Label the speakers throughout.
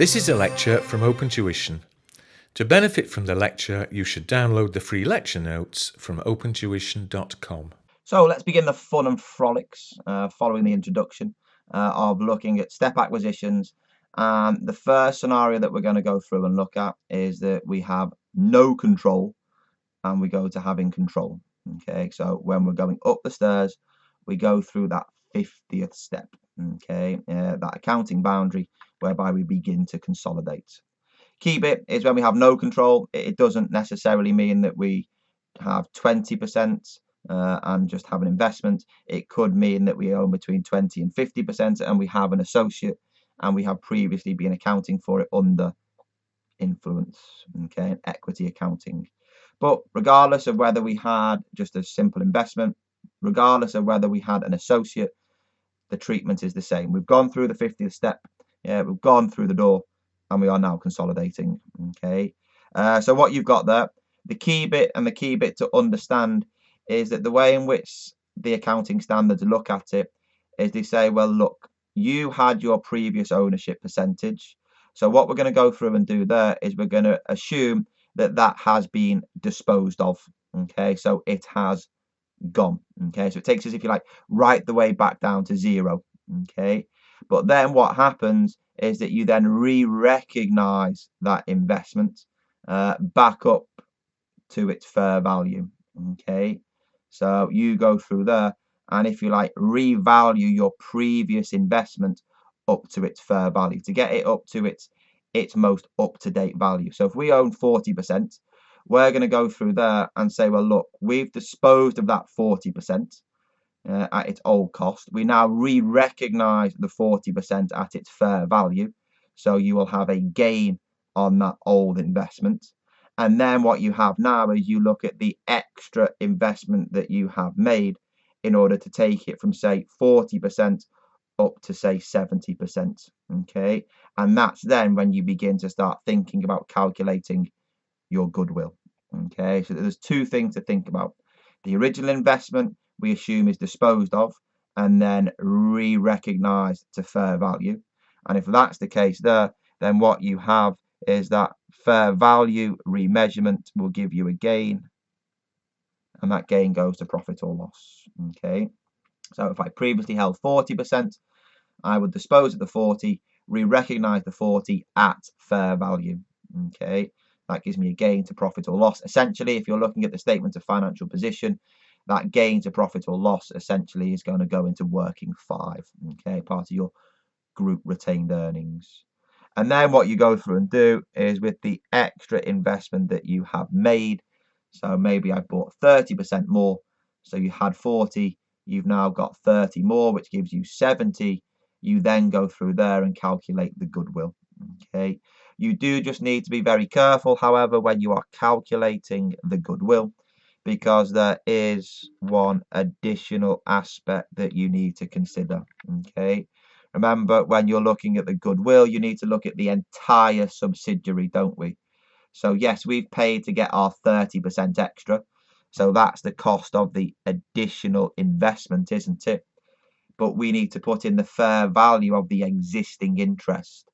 Speaker 1: This is a lecture from Open Tuition. To benefit from the lecture, you should download the free lecture notes from opentuition.com.
Speaker 2: So let's begin the fun and frolics following the introduction of looking at step acquisitions. And the first scenario that we're going to go through and look at is that we have no control and we go to having control. Okay, so when we're going up the stairs, we go through that 50th step. Okay, that accounting boundary whereby we begin to consolidate. Key bit is when we have no control, it doesn't necessarily mean that we have 20% and just have an investment. It could mean that we own between 20 and 50% and we have an associate and we have previously been accounting for it under influence, okay, equity accounting. But regardless of whether we had just a simple investment, regardless of whether we had an associate, the treatment is the same. We've gone through the 50th step, we've gone through the door, and we are now consolidating. Okay, so what you've got there, the key bit to understand is that the way in which the accounting standards look at it is they say, well, look, you had your previous ownership percentage. So what we're going to go through and do there is we're going to assume that that has been disposed of. Okay, so it has gone. Okay, so it takes us, if you like, right the way back down to zero. Okay, but then what happens is that you then re-recognize that investment back up to its fair value. Okay, so you go through there and, if you like, revalue your previous investment up to its fair value to get it up to its most up-to-date value. So if we own 40%, we're going to go through there and say, well, look, we've disposed of that 40% at its old cost. We now re-recognize the 40% at its fair value. So you will have a gain on that old investment. And then what you have now is you look at the extra investment that you have made in order to take it from, say, 40% up to, say, 70%. Okay, and that's then when you begin to start thinking about calculating your goodwill. Okay, so there's two things to think about. The original investment we assume is disposed of and then re-recognized to fair value. And if that's the case there, then what you have is that fair value remeasurement will give you a gain, and that gain goes to profit or loss. Okay, so if I previously held 40%, I would dispose of the 40, re-recognize the 40 at fair value. Okay, that gives me a gain to profit or loss. Essentially, if you're looking at the statement of financial position, that gain to profit or loss essentially is going to go into working five. Okay, part of your group retained earnings. And then what you go through and do is, with the extra investment that you have made, so maybe I bought 30% more, so you had 40, you've now got 30 more, which gives you 70. You then go through there and calculate the goodwill. Okay, you do just need to be very careful, however, when you are calculating the goodwill, because there is one additional aspect that you need to consider. Okay, remember, when you're looking at the goodwill, you need to look at the entire subsidiary, don't we? So yes, we've paid to get our 30% extra, so that's the cost of the additional investment, isn't it? But we need to put in the fair value of the existing interest.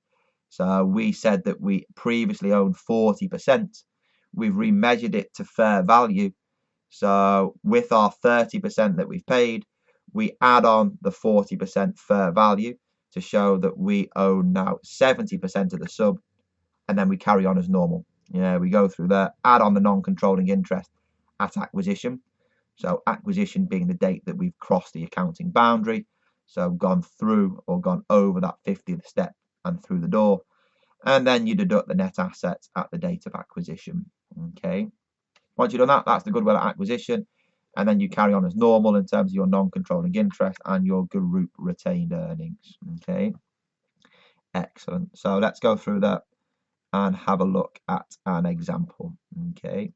Speaker 2: So we said that we previously owned 40%. We've remeasured it to fair value. So with our 30% that we've paid, we add on the 40% fair value to show that we own now 70% of the sub, and then we carry on as normal. Yeah, we go through there, add on the non-controlling interest at acquisition. So acquisition being the date that we've crossed the accounting boundary. So gone through or gone over that 50th step and through the door. And then you deduct the net assets at the date of acquisition. Okay. Once you've done that, that's the goodwill at acquisition. And then you carry on as normal in terms of your non-controlling interest and your group retained earnings. Okay. Excellent. So let's go through that and have a look at an example. Okay.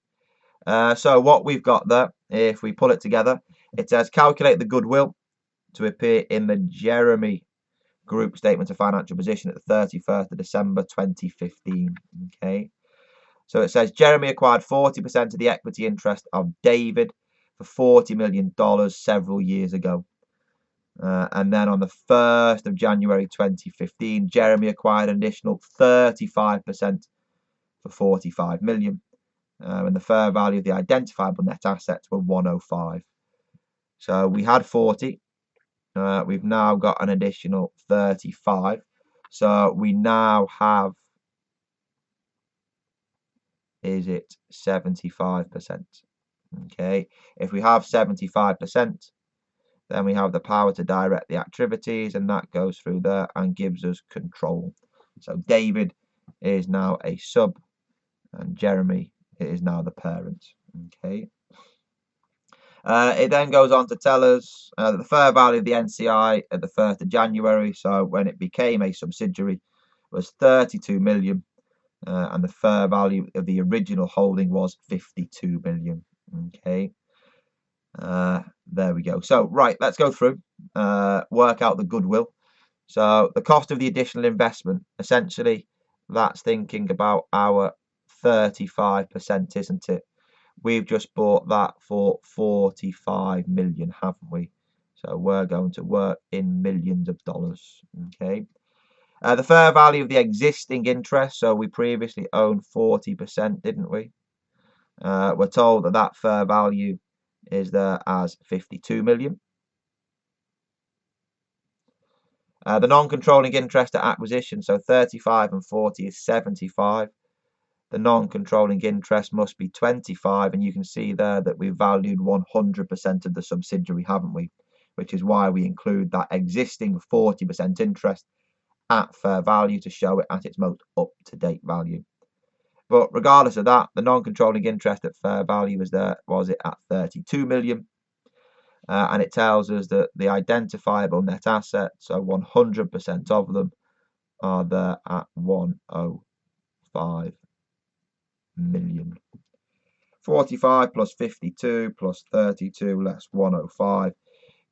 Speaker 2: So what we've got there, if we pull it together, it says calculate the goodwill to appear in the Jeremy Group Statement of Financial Position at the 31st of December 2015. Okay, so it says Jeremy acquired 40% of the equity interest of David for $40 million several years ago. And then on the 1st of January 2015, Jeremy acquired an additional 35% for 45 million. And the fair value of the identifiable net assets were 105. So we had 40. We've now got an additional 35. So we now have, is it 75%? Okay, if we have 75%, then we have the power to direct the activities, and that goes through there and gives us control. So David is now a sub, and Jeremy is now the parent. Okay. It then goes on to tell us that the fair value of the NCI at the 1st of January, so when it became a subsidiary, was 32 million, and the fair value of the original holding was 52 million. Okay. There we go. So, right, let's go through, work out the goodwill. So, the cost of the additional investment, essentially, that's thinking about our 35%, isn't it? We've just bought that for 45 million, haven't we? So, we're going to work in millions of dollars. Okay. The fair value of the existing interest, so we previously owned 40%, didn't we? We're told that that fair value is there as 52 million. The non-controlling interest at acquisition, so 35 and 40 is 75. The non-controlling interest must be 25, and you can see there that we valued 100% of the subsidiary, haven't we? Which is why we include that existing 40% interest at fair value to show it at its most up-to-date value. But regardless of that, the non-controlling interest at fair value was it at 32 million. And it tells us that the identifiable net assets, so 100% of them, are there at 105 million. 45 plus 52 plus 32 less 105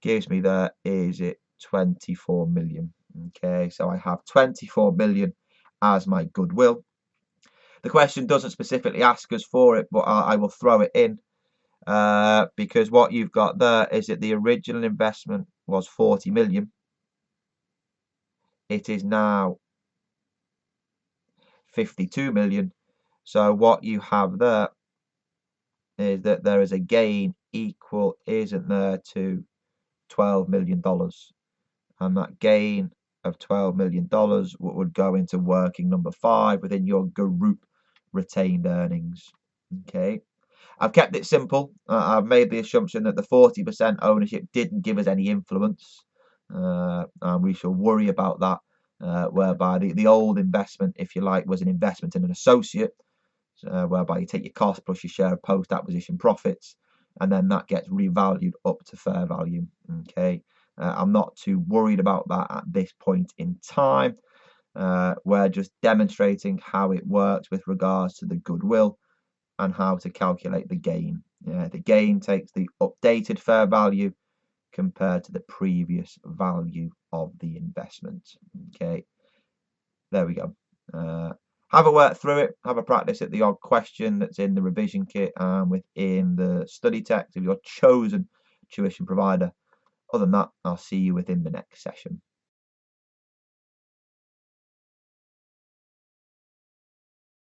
Speaker 2: gives me there, is it 24 million? Okay, so I have 24 million as my goodwill. The question doesn't specifically ask us for it, but I will throw it in. Because what you've got there is that the original investment was 40 million. It is now 52 million. So what you have there is that there is a gain equal, isn't there, to $12 million. And that gain of $12 million would go into working number 5 within your group retained earnings. Okay. I've kept it simple. I've made the assumption that the 40% ownership didn't give us any influence. And we shall worry about that, whereby the old investment, if you like, was an investment in an associate, whereby you take your cost plus your share of post-acquisition profits, and then that gets revalued up to fair value. Okay, I'm not too worried about that at this point in time. We're just demonstrating how it works with regards to the goodwill and how to calculate the gain. The gain takes the updated fair value compared to the previous value of the investment. Okay, there we go. Have a work through it, have a practice at the odd question that's in the revision kit and within the study text of your chosen tuition provider. Other than that, I'll see you within the next session.